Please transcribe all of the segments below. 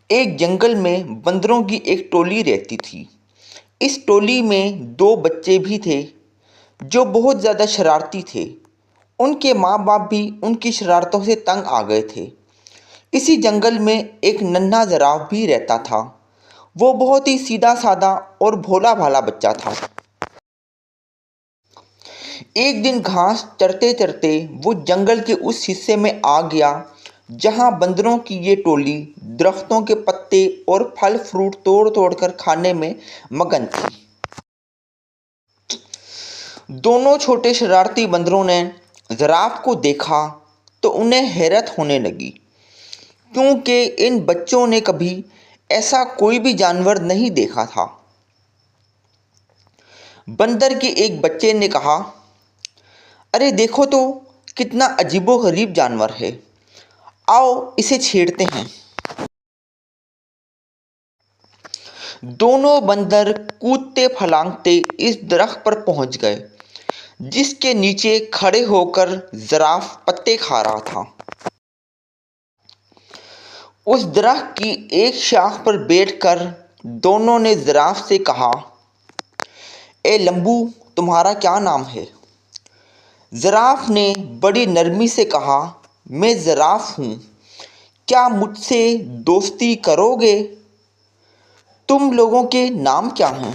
ایک جنگل میں بندروں کی ایک ٹولی رہتی تھی۔ اس ٹولی میں دو بچے بھی تھے جو بہت زیادہ شرارتی تھے۔ ان کے ماں باپ بھی ان کی شرارتوں سے تنگ آ گئے تھے۔ اسی جنگل میں ایک ننھا زراف بھی رہتا تھا۔ وہ بہت ہی سیدھا سادہ اور بھولا بھالا بچہ تھا۔ ایک دن گھاس چرتے چرتے وہ جنگل کے اس حصے میں آ گیا جہاں بندروں کی یہ ٹولی درختوں کے پتے اور پھل فروٹ توڑ توڑ کر کھانے میں مگن تھی۔ دونوں چھوٹے شرارتی بندروں نے زراف کو دیکھا تو انہیں حیرت ہونے لگی، کیونکہ ان بچوں نے کبھی ایسا کوئی بھی جانور نہیں دیکھا تھا۔ بندر کے ایک بچے نے کہا، ارے دیکھو تو کتنا عجیب و غریب جانور ہے، آؤ اسے چھیڑتے ہیں۔ دونوں بندر کودتے پھلانگتے اس درخت پر پہنچ گئے جس کے نیچے کھڑے ہو کر زراف پتے کھا رہا تھا۔ اس درخت کی ایک شاخ پر بیٹھ کر دونوں نے زراف سے کہا، اے لمبو، تمہارا کیا نام ہے؟ زراف نے بڑی نرمی سے کہا، میں زراف ہوں، کیا مجھ سے دوستی کرو گے؟ تم لوگوں کے نام کیا ہیں؟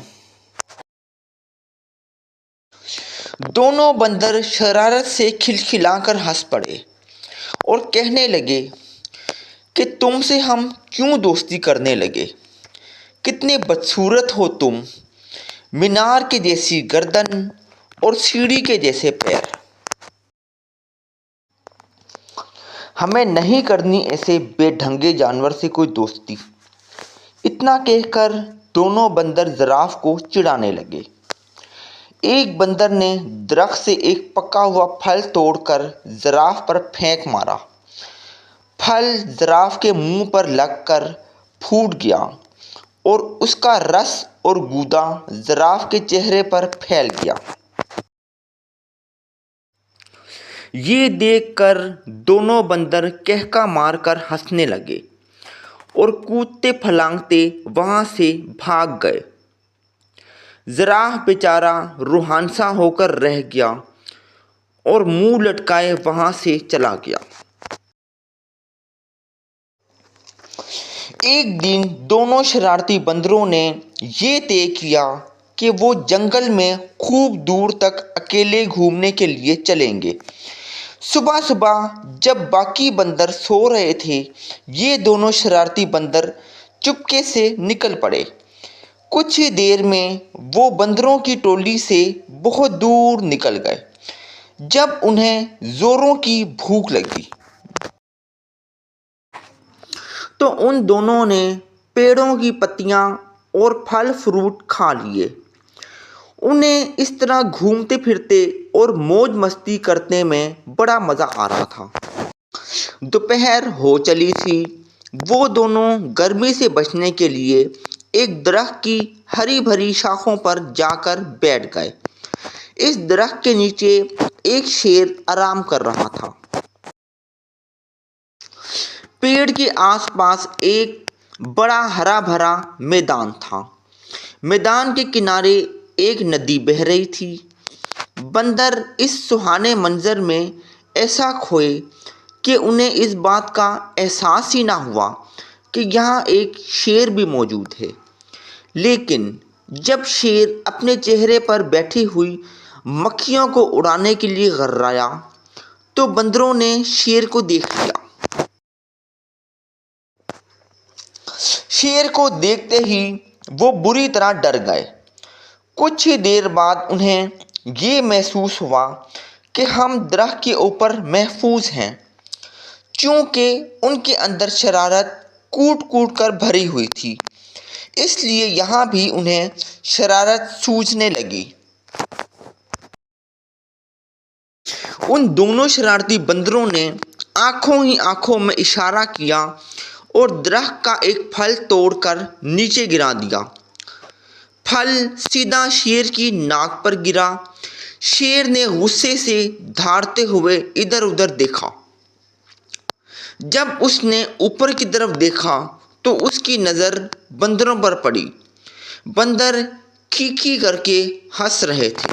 دونوں بندر شرارت سے کھلکھلا کر ہنس پڑے اور کہنے لگے کہ تم سے ہم کیوں دوستی کرنے لگے؟ کتنے بدصورت ہو تم، مینار کے جیسی گردن اور سیڑھی کے جیسے پیر۔ ہمیں نہیں کرنی ایسے بے ڈھنگے جانور سے کوئی دوستی۔ اتنا کہہ کر دونوں بندر زراف کو چڑھانے لگے۔ ایک بندر نے درخت سے ایک پکا ہوا پھل توڑ کر زراف پر پھینک مارا۔ پھل زراف کے منہ پر لگ کر پھوٹ گیا اور اس کا رس اور گودا زراف کے چہرے پر پھیل گیا۔ یہ دیکھ کر دونوں بندر کہکا مار کر ہنسنے لگے اور کودتے پھلانگتے وہاں سے بھاگ گئے۔ زراف بیچارہ روحانسا ہو کر رہ گیا اور منہ لٹکائے وہاں سے چلا گیا۔ ایک دن دونوں شرارتی بندروں نے یہ طے کیا کہ وہ جنگل میں خوب دور تک اکیلے گھومنے کے لیے چلیں گے۔ صبح صبح جب باقی بندر سو رہے تھے، یہ دونوں شرارتی بندر چپکے سے نکل پڑے۔ کچھ ہی دیر میں وہ بندروں کی ٹولی سے بہت دور نکل گئے۔ جب انہیں زوروں کی بھوک لگی تو ان دونوں نے پیڑوں کی پتیاں اور پھل فروٹ کھا لیے۔ انہیں اس طرح گھومتے پھرتے اور موج مستی کرنے میں بڑا مزہ آ رہا تھا۔ دوپہر ہو چلی تھی۔ وہ دونوں گرمی سے بچنے کے لیے ایک درخت کی ہری بھری شاخوں پر جا کر بیٹھ گئے۔ اس درخت کے نیچے ایک شیر آرام کر رہا تھا۔ پیڑ کے آس پاس ایک بڑا ہرا بھرا میدان تھا۔ میدان کے کنارے ایک ندی بہہ رہی تھی۔ بندر اس سہانے منظر میں ایسا کھوئے کہ انہیں اس بات کا احساس ہی نہ ہوا کہ یہاں ایک شیر بھی موجود ہے۔ لیکن جب شیر اپنے چہرے پر بیٹھی ہوئی مکھیوں کو اڑانے کے لیے غرایا تو بندروں نے شیر کو دیکھ لیا۔ شیر کو دیکھتے ہی وہ بری طرح ڈر گئے۔ کچھ ہی دیر بعد انہیں یہ محسوس ہوا کہ ہم درخت کے اوپر محفوظ ہیں، چونکہ ان کے اندر شرارت کوٹ کوٹ کر بھری ہوئی تھی، اس لیے یہاں بھی انہیں شرارت سوجنے لگی۔ ان دونوں شرارتی بندروں نے آنکھوں ہی آنکھوں میں اشارہ کیا اور درخت کا ایک پھل توڑ کر نیچے گرا دیا۔ پھل سیدھا شیر کی ناک پر گرا۔ شیر نے غصے سے دھاڑتے ہوئے ادھر ادھر دیکھا۔ جب اس نے اوپر کی طرف دیکھا تو اس کی نظر بندروں پر پڑی۔ بندر کھی کر کے ہنس رہے تھے۔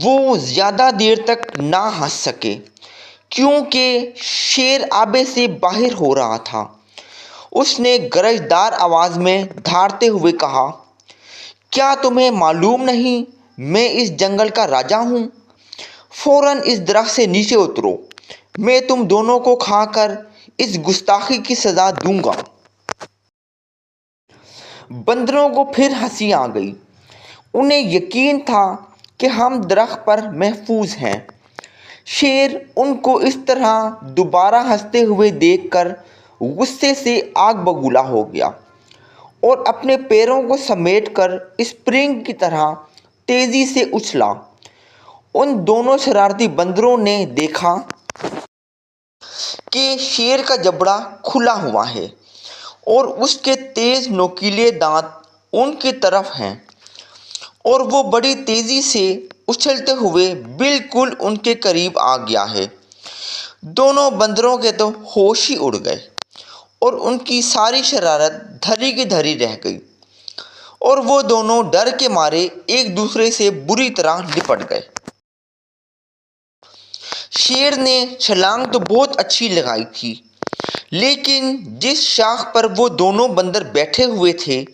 وہ زیادہ دیر تک نہ ہنس سکے کیونکہ شیر آبے سے باہر ہو رہا تھا۔ اس نے گرجدار آواز میں دھاڑتے ہوئے کہا، کیا تمہیں معلوم نہیں میں اس جنگل کا راجا ہوں؟ فوراً اس درخت سے نیچے اترو، میں تم دونوں کو کھا کر اس گستاخی کی سزا دوں گا۔ بندروں کو پھر ہنسی آ گئی۔ انہیں یقین تھا کہ ہم درخت پر محفوظ ہیں۔ شیر ان کو اس طرح دوبارہ ہنستے ہوئے دیکھ کر غصے سے آگ بگولا ہو گیا اور اپنے پیروں کو سمیٹ کر اسپرنگ کی طرح تیزی سے اچھلا۔ ان دونوں شرارتی بندروں نے دیکھا کہ شیر کا جبڑا کھلا ہوا ہے اور اس کے تیز نوکیلے دانت ان کی طرف ہیں اور وہ بڑی تیزی سے اچھلتے ہوئے بالکل ان کے قریب آ گیا ہے۔ دونوں بندروں کے تو ہوش ہی اڑ گئے اور ان کی ساری شرارت دھری کی دھری رہ گئی اور وہ دونوں ڈر کے مارے ایک دوسرے سے بری طرح لپٹ گئے۔ شیر نے چھلانگ تو بہت اچھی لگائی تھی، لیکن جس شاخ پر وہ دونوں بندر بیٹھے ہوئے تھے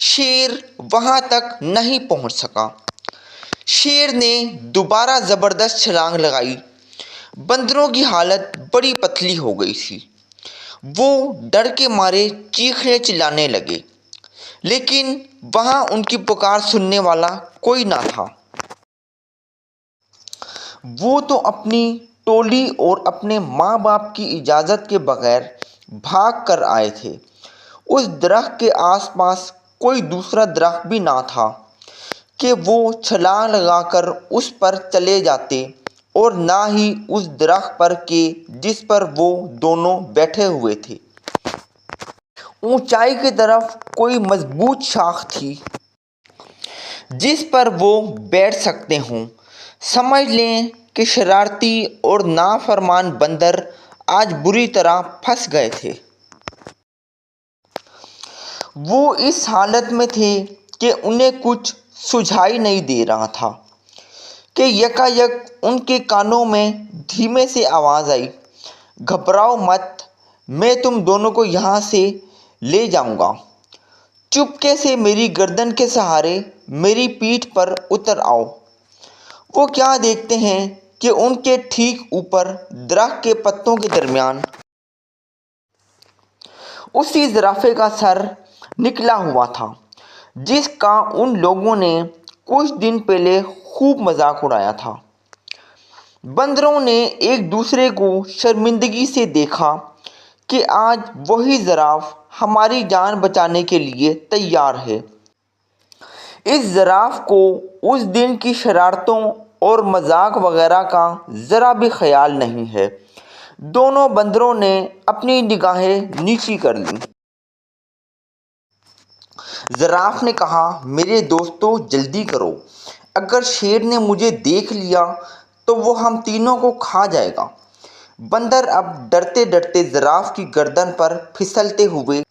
شیر وہاں تک نہیں پہنچ سکا۔ شیر نے دوبارہ زبردست چھلانگ لگائی۔ بندروں کی حالت بڑی پتلی ہو گئی تھی۔ وہ ڈر کے مارے چیخنے چلانے لگے، لیکن وہاں ان کی پکار سننے والا کوئی نہ تھا۔ وہ تو اپنی ٹولی اور اپنے ماں باپ کی اجازت کے بغیر بھاگ کر آئے تھے۔ اس درخت کے آس پاس کوئی دوسرا درخت بھی نہ تھا کہ وہ چھلانگ لگا کر اس پر چلے جاتے، اور نہ ہی اس درخت پر کہ جس پر وہ دونوں بیٹھے ہوئے تھے۔ اونچائی کی طرف کوئی مضبوط شاخ تھی جس پر وہ بیٹھ سکتے ہوں۔ سمجھ لیں کہ شرارتی اور نافرمان بندر آج بری طرح پھنس گئے تھے۔ وہ اس حالت میں تھے کہ انہیں کچھ سجھائی نہیں دے رہا تھا کہ یکایک ان کے کانوں میں دھیمے سے آواز آئی، گھبراؤ مت، میں تم دونوں کو یہاں سے لے جاؤں گا۔ چپکے سے میری گردن کے سہارے میری پیٹھ پر اتر آؤ۔ وہ کیا دیکھتے ہیں کہ ان کے ٹھیک اوپر درخت کے پتوں کے درمیان اسی زرافے کا سر نکلا ہوا تھا جس کا ان لوگوں نے کچھ دن پہلے خوب مذاق اڑایا تھا۔ بندروں نے ایک دوسرے کو شرمندگی سے دیکھا کہ آج وہی زراف ہماری جان بچانے کے لیے تیار ہے۔ اس زراف کو اس دن کی شرارتوں اور مذاق وغیرہ کا ذرا بھی خیال نہیں ہے۔ دونوں بندروں نے اپنی نگاہیں نیچی کر لیں۔ زراف نے کہا، میرے دوستو جلدی کرو، اگر شیر نے مجھے دیکھ لیا تو وہ ہم تینوں کو کھا جائے گا۔ بندر اب ڈرتے ڈرتے زراف کی گردن پر پھسلتے ہوئے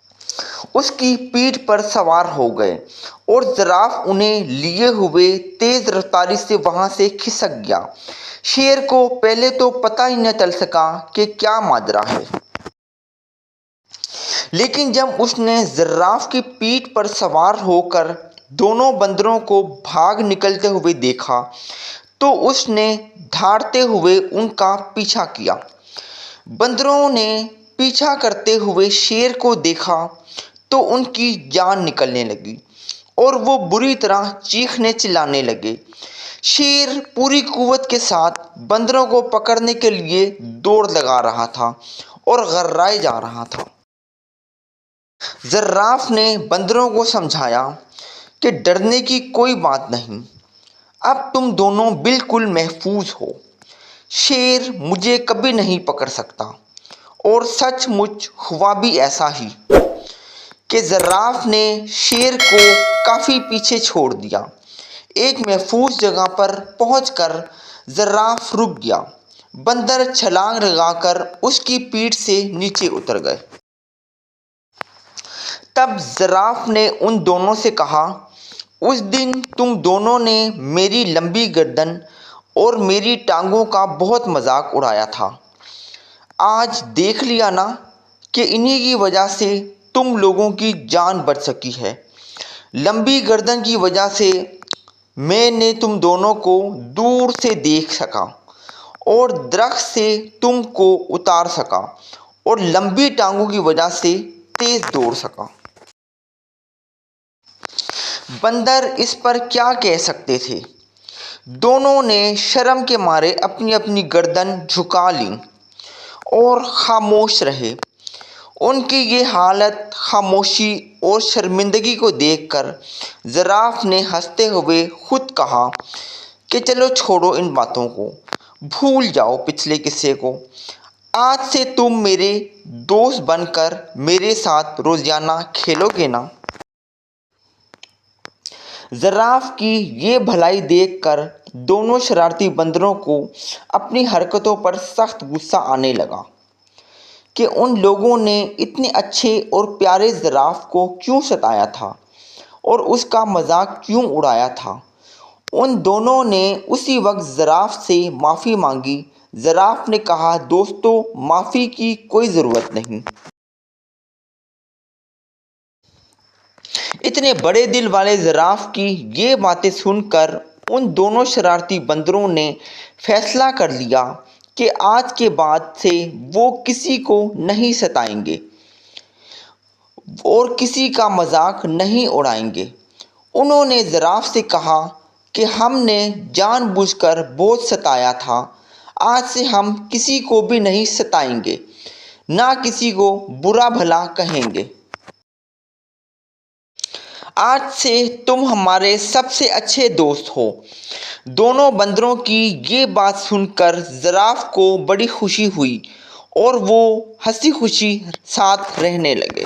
اس کی پیٹھ پر سوار ہو گئے اور زراف انہیں لیے ہوئے تیز رفتاری سے وہاں سے کھسک گیا۔ شیر کو پہلے تو پتہ ہی نہ چل سکا کہ کیا ماجرا ہے، لیکن جب اس نے زراف کی پیٹھ پر سوار ہو کر دونوں بندروں کو بھاگ نکلتے ہوئے دیکھا تو اس نے دھاڑتے ہوئے ان کا پیچھا کیا۔ بندروں نے پیچھا کرتے ہوئے شیر کو دیکھا تو ان کی جان نکلنے لگی اور وہ بری طرح چیخنے چلانے لگے۔ شیر پوری قوت کے ساتھ بندروں کو پکڑنے کے لیے دوڑ لگا رہا تھا اور غرائے جا رہا تھا۔ زراف نے بندروں کو سمجھایا کہ ڈرنے کی کوئی بات نہیں، اب تم دونوں بالکل محفوظ ہو۔ شیر مجھے کبھی نہیں پکڑ سکتا۔ اور سچ مچ ہوا بھی ایسا ہی کہ زراف نے شیر کو کافی پیچھے چھوڑ دیا۔ ایک محفوظ جگہ پر پہنچ کر زراف رک گیا۔ بندر چھلانگ لگا کر اس کی پیٹھ سے نیچے اتر گئے۔ تب زراف نے ان دونوں سے کہا، اس دن تم دونوں نے میری لمبی گردن اور میری ٹانگوں کا بہت مذاق اڑایا تھا۔ آج دیکھ لیا نا کہ انہی کی وجہ سے تم لوگوں کی جان بچ سکی ہے۔ لمبی گردن کی وجہ سے میں نے تم دونوں کو دور سے دیکھ سکا اور درخت سے تم کو اتار سکا، اور لمبی ٹانگوں کی وجہ سے تیز دوڑ سکا۔ بندر اس پر کیا کہہ سکتے تھے؟ دونوں نے شرم کے مارے اپنی اپنی گردن جھکا لی اور خاموش رہے۔ ان کی یہ حالت خاموشی اور شرمندگی کو دیکھ کر زراف نے ہنستے ہوئے خود کہا کہ چلو چھوڑو ان باتوں کو، بھول جاؤ پچھلے قصے کو۔ آج سے تم میرے دوست بن کر میرے ساتھ روزانہ کھیلو گے نا؟ زراف کی یہ بھلائی دیکھ کر دونوں شرارتی بندروں کو اپنی حرکتوں پر سخت غصہ آنے لگا کہ ان لوگوں نے اتنے اچھے اور پیارے زراف کو کیوں ستایا تھا اور اس کا مذاق کیوں اڑایا تھا۔ ان دونوں نے اسی وقت زراف سے معافی مانگی۔ زراف نے کہا، دوستو، معافی کی کوئی ضرورت نہیں۔ اتنے بڑے دل والے زراف کی یہ باتیں سن کر ان دونوں شرارتی بندروں نے فیصلہ کر لیا کہ آج کے بعد سے وہ کسی کو نہیں ستائیں گے اور کسی کا مذاق نہیں اڑائیں گے۔ انہوں نے زراف سے کہا کہ ہم نے جان بوجھ کر بہت ستایا تھا، آج سے ہم کسی کو بھی نہیں ستائیں گے، نہ کسی کو برا بھلا کہیں گے۔ آج سے تم ہمارے سب سے اچھے دوست ہو۔ دونوں بندروں کی یہ بات سن کر زراف کو بڑی خوشی ہوئی اور وہ ہنسی خوشی ساتھ رہنے لگے۔